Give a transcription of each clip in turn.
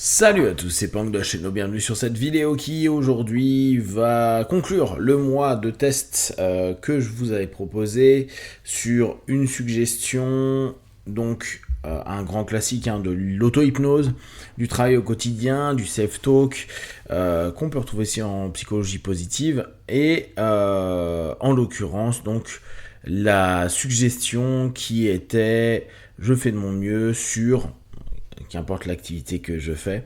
Salut à tous, c'est Pang de la chaîne, bienvenue sur cette vidéo qui aujourd'hui va conclure le mois de tests que je vous avais proposé sur une suggestion, donc un grand classique de l'auto-hypnose, du travail au quotidien, du self-talk, qu'on peut retrouver aussi en psychologie positive, et en l'occurrence donc la suggestion qui était je fais de mon mieux sur qu'importe l'activité que je fais,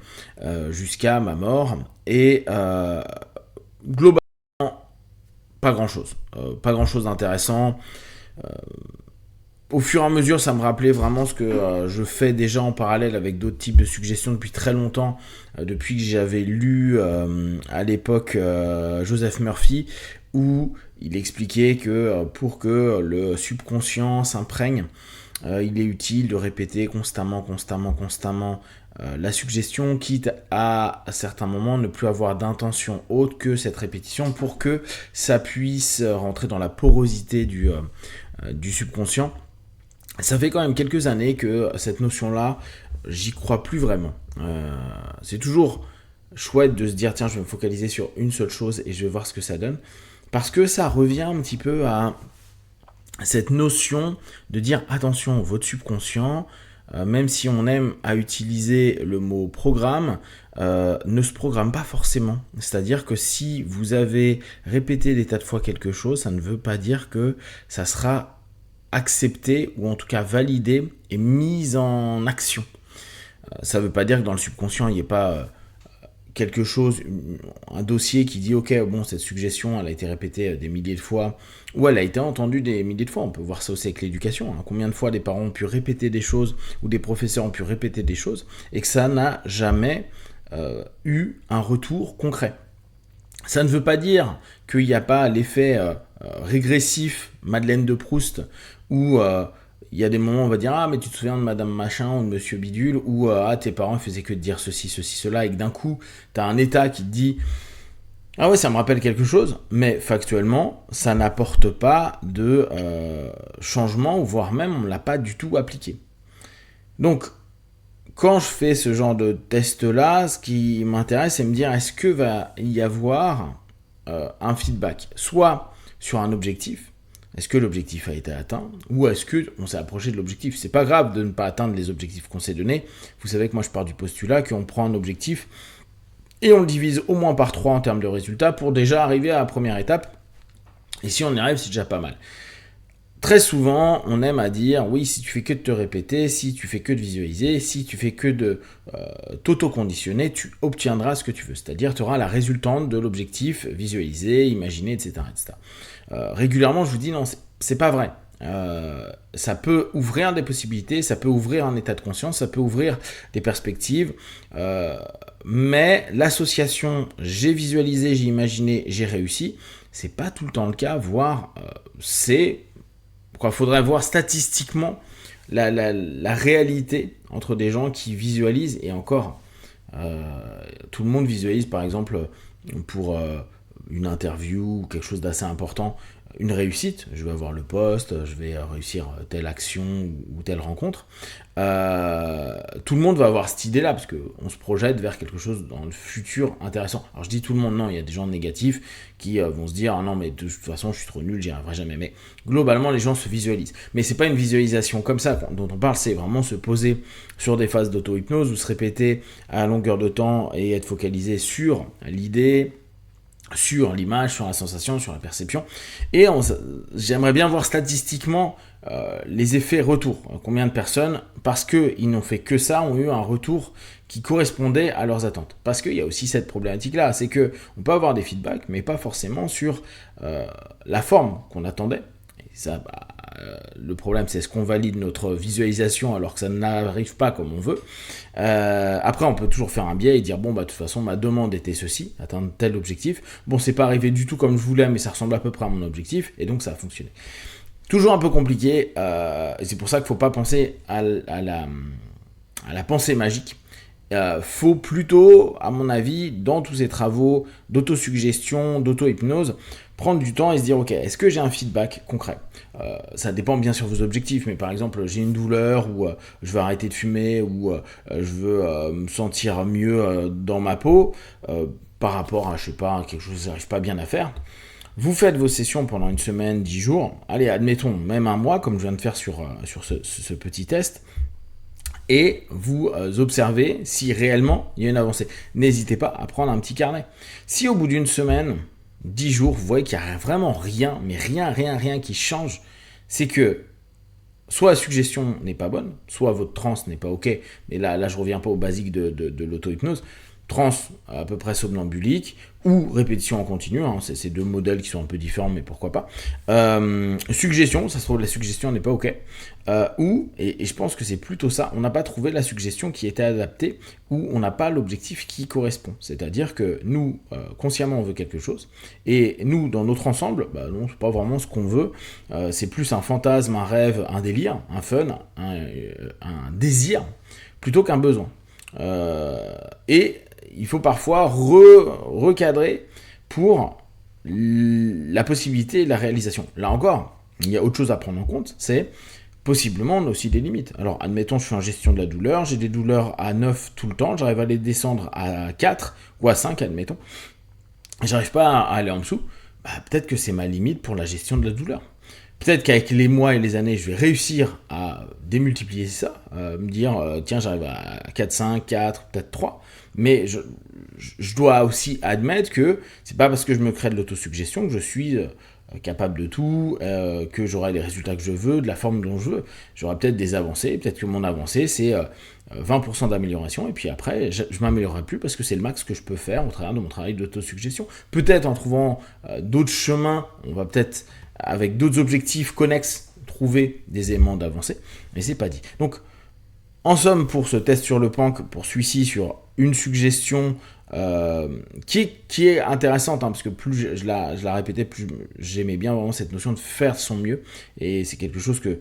jusqu'à ma mort. Et globalement, pas grand-chose. Pas grand-chose d'intéressant. Au fur et à mesure, ça me rappelait vraiment ce que je fais déjà en parallèle avec d'autres types de suggestions depuis très longtemps, depuis que j'avais lu à l'époque Joseph Murphy, où il expliquait que pour que le subconscient s'imprègne, il est utile de répéter constamment la suggestion, quitte à certains moments ne plus avoir d'intention autre que cette répétition pour que ça puisse rentrer dans la porosité du subconscient. Ça fait quand même quelques années que cette notion-là, j'y crois plus vraiment. C'est toujours chouette de se dire tiens, je vais me focaliser sur une seule chose et je vais voir ce que ça donne, parce que ça revient un petit peu à cette notion de dire attention, votre subconscient, même si on aime à utiliser le mot programme, ne se programme pas forcément. C'est-à-dire que si vous avez répété des tas de fois quelque chose, ça ne veut pas dire que ça sera accepté ou en tout cas validé et mis en action. Ça ne veut pas dire que dans le subconscient, il n'y ait pas quelque chose, un dossier qui dit ok, bon, cette suggestion elle a été répétée des milliers de fois ou elle a été entendue des milliers de fois. On peut voir ça aussi avec l'éducation, combien de fois des parents ont pu répéter des choses ou des professeurs ont pu répéter des choses et que ça n'a jamais eu un retour concret. Ça ne veut pas dire qu'il n'y a pas l'effet régressif Madeleine de Proust où il y a des moments où on va dire ah mais tu te souviens de Madame Machin ou de Monsieur Bidule ou ah tes parents faisaient que de dire ceci, cela et que d'un coup tu as un état qui te dit ah ouais ça me rappelle quelque chose, mais factuellement ça n'apporte pas de changement ou voire même on ne l'a pas du tout appliqué. Donc quand je fais ce genre de test-là, ce qui m'intéresse, c'est me dire est-ce que va y avoir un feedback, soit sur un objectif, est-ce que l'objectif a été atteint, ou est-ce qu'on s'est approché de l'objectif. C'est pas grave de ne pas atteindre les objectifs qu'on s'est donnés. Vous savez que moi je pars du postulat qu'on prend un objectif et on le divise au moins par 3 en termes de résultats pour déjà arriver à la première étape. Et si on y arrive, c'est déjà pas mal. Très souvent, on aime à dire, oui, si tu fais que de te répéter, si tu fais que de visualiser, si tu fais que de t'auto-conditionner, tu obtiendras ce que tu veux. C'est-à-dire, tu auras la résultante de l'objectif visualisé, imaginé, etc. Régulièrement, je vous dis, non, c'est pas vrai. Ça peut ouvrir des possibilités, ça peut ouvrir un état de conscience, ça peut ouvrir des perspectives, mais l'association j'ai visualisé, j'ai imaginé, j'ai réussi, c'est pas tout le temps le cas, voire il faudrait voir statistiquement la réalité entre des gens qui visualisent et encore. Tout le monde visualise par exemple pour une interview ou quelque chose d'assez important, une réussite, je vais avoir le poste, je vais réussir telle action ou telle rencontre. Tout le monde va avoir cette idée-là parce qu'on se projette vers quelque chose dans le futur intéressant. Alors je dis tout le monde, non, il y a des gens négatifs qui vont se dire ah non mais de toute façon je suis trop nul, j'y arriverai jamais. Mais globalement les gens se visualisent. Mais c'est pas une visualisation comme ça dont on parle, c'est vraiment se poser sur des phases d'auto-hypnose ou se répéter à longueur de temps et être focalisé sur l'idée, sur l'image, sur la sensation, sur la perception. Et j'aimerais bien voir statistiquement les effets retour. Combien de personnes, parce qu'ils n'ont fait que ça, ont eu un retour qui correspondait à leurs attentes. Parce qu'il y a aussi cette problématique-là, c'est qu'on peut avoir des feedbacks, mais pas forcément sur la forme qu'on attendait. Et ça, le problème, c'est est-ce qu'on valide notre visualisation alors que ça n'arrive pas comme on veut. Après, on peut toujours faire un biais et dire bon, de toute façon, ma demande était ceci, atteindre tel objectif. Bon, c'est pas arrivé du tout comme je voulais, mais ça ressemble à peu près à mon objectif, et donc ça a fonctionné. Toujours un peu compliqué, et c'est pour ça qu'il ne faut pas penser à la pensée magique. Faut plutôt, à mon avis, dans tous ces travaux d'autosuggestion, d'auto-hypnose, prendre du temps et se dire, ok, est-ce que j'ai un feedback concret? Ça dépend bien sûr de vos objectifs, mais par exemple, j'ai une douleur, ou je veux arrêter de fumer, ou je veux me sentir mieux dans ma peau, par rapport à, je sais pas, quelque chose que j'arrive pas bien à faire. Vous faites vos sessions pendant une semaine, 10 jours, allez, admettons, même un mois, comme je viens de faire sur ce petit test, et vous observez si réellement il y a une avancée. N'hésitez pas à prendre un petit carnet. Si au bout d'une semaine, 10 jours, vous voyez qu'il n'y a vraiment rien, mais rien qui change, c'est que soit la suggestion n'est pas bonne, soit votre transe n'est pas ok, mais là je reviens pas au basique de l'auto-hypnose, transe à peu près somnambulique, ou répétition en continu, hein, c'est deux modèles qui sont un peu différents, mais pourquoi pas. Suggestion, ça se trouve la suggestion n'est pas ok, et je pense que c'est plutôt ça, on n'a pas trouvé la suggestion qui était adaptée, ou on n'a pas l'objectif qui correspond. C'est-à-dire que nous, consciemment, on veut quelque chose, et nous, dans notre ensemble, non, c'est pas vraiment ce qu'on veut, c'est plus un fantasme, un rêve, un délire, un fun, un désir, plutôt qu'un besoin. Et il faut parfois recadrer pour la possibilité de la réalisation. Là encore, il y a autre chose à prendre en compte, c'est possiblement on a aussi des limites. Alors admettons, je suis en gestion de la douleur, j'ai des douleurs à 9 tout le temps, j'arrive à les descendre à 4 ou à 5, admettons, j'arrive pas à aller en dessous, peut-être que c'est ma limite pour la gestion de la douleur. Peut-être qu'avec les mois et les années, je vais réussir à démultiplier ça, me dire, tiens, j'arrive à 4, 5, 4, peut-être 3, mais je dois aussi admettre que c'est pas parce que je me crée de l'autosuggestion que je suis capable de tout, que j'aurai les résultats que je veux, de la forme dont je veux. J'aurai peut-être des avancées, peut-être que mon avancée, c'est 20% d'amélioration, et puis après, je m'améliorerai plus parce que c'est le max que je peux faire au travers de mon travail d'autosuggestion. Peut-être en trouvant d'autres chemins, on va peut-être avec d'autres objectifs connexes, trouver des éléments d'avancée, mais c'est pas dit. Donc, en somme, pour ce test sur le PANC, pour celui-ci, sur une suggestion qui est intéressante, hein, parce que plus je la répétais, plus j'aimais bien vraiment cette notion de faire son mieux, et c'est quelque chose que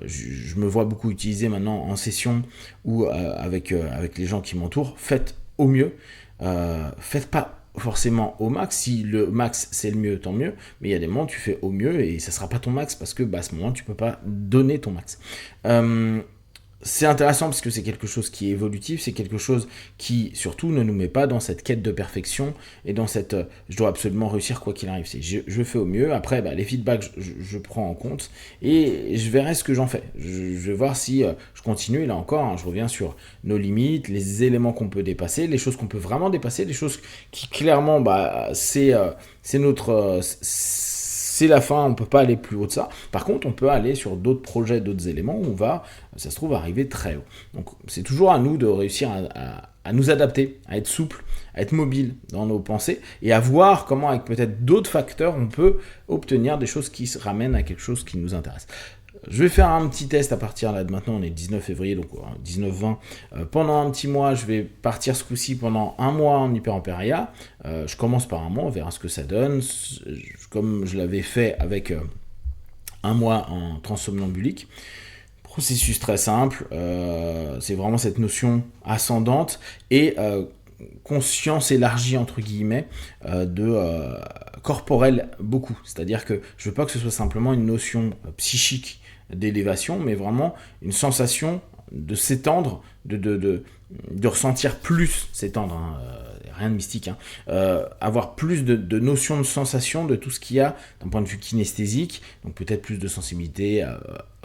je me vois beaucoup utiliser maintenant en session ou avec les gens qui m'entourent. Faites au mieux, faites pas forcément au max. Si le max c'est le mieux, tant mieux, mais il y a des moments où tu fais au mieux et ça sera pas ton max parce que à ce moment tu peux pas donner ton max. C'est intéressant parce que c'est quelque chose qui est évolutif, c'est quelque chose qui surtout ne nous met pas dans cette quête de perfection et dans cette je dois absolument réussir quoi qu'il arrive. C'est je fais au mieux, après les feedbacks je prends en compte et je verrai ce que j'en fais. Je vais voir si je continue, et là encore, hein, je reviens sur nos limites, les éléments qu'on peut dépasser, les choses qu'on peut vraiment dépasser, les choses qui clairement c'est notre... c'est la fin, on ne peut pas aller plus haut de ça. Par contre, on peut aller sur d'autres projets, d'autres éléments où on va, ça se trouve, arriver très haut. Donc, c'est toujours à nous de réussir à nous adapter, à être souple, à être mobile dans nos pensées et à voir comment, avec peut-être d'autres facteurs, on peut obtenir des choses qui se ramènent à quelque chose qui nous intéresse. Je vais faire un petit test à partir là de maintenant, on est le 19 février, donc 19-20. Pendant un petit mois, je vais partir ce coup-ci pendant un mois en hyper-empéria. Je commence par un mois, on verra ce que ça donne. Comme je l'avais fait avec un mois en transsomnambulique. Processus très simple, c'est vraiment cette notion ascendante et conscience élargie entre guillemets corporelle beaucoup. C'est-à-dire que je veux pas que ce soit simplement une notion psychique d'élévation, mais vraiment une sensation de s'étendre, de ressentir plus s'étendre, hein, rien de mystique, hein, avoir plus de notions de sensation de tout ce qu'il y a d'un point de vue kinesthésique, donc peut-être plus de sensibilité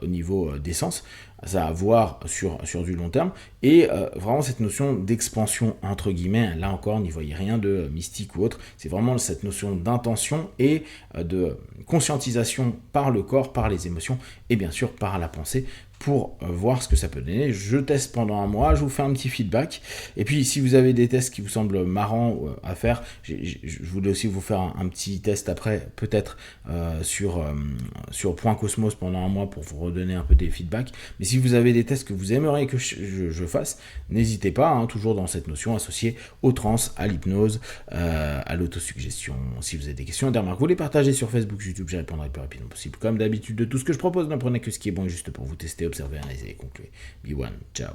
au niveau des sens, ça à voir sur du long terme, et vraiment cette notion d'expansion entre guillemets, là encore n'y voyez rien de mystique ou autre, c'est vraiment cette notion d'intention et de conscientisation par le corps, par les émotions et bien sûr par la pensée, pour voir ce que ça peut donner. Je teste pendant un mois, je vous fais un petit feedback, et puis si vous avez des tests qui vous semblent marrants à faire, je voulais aussi vous faire un petit test après, peut-être sur Point Cosmos pendant un mois pour vous redonner un peu des feedbacks, mais si vous avez des tests que vous aimeriez que je fasse, n'hésitez pas, hein, toujours dans cette notion associée au trans, à l'hypnose, à l'autosuggestion. Si vous avez des questions, des remarques, vous les partagez sur Facebook, YouTube, j'y répondrai le plus rapidement possible. Comme d'habitude, de tout ce que je propose, ne prenez que ce qui est bon et juste pour vous tester, observer, analyser et conclure. Be one, ciao.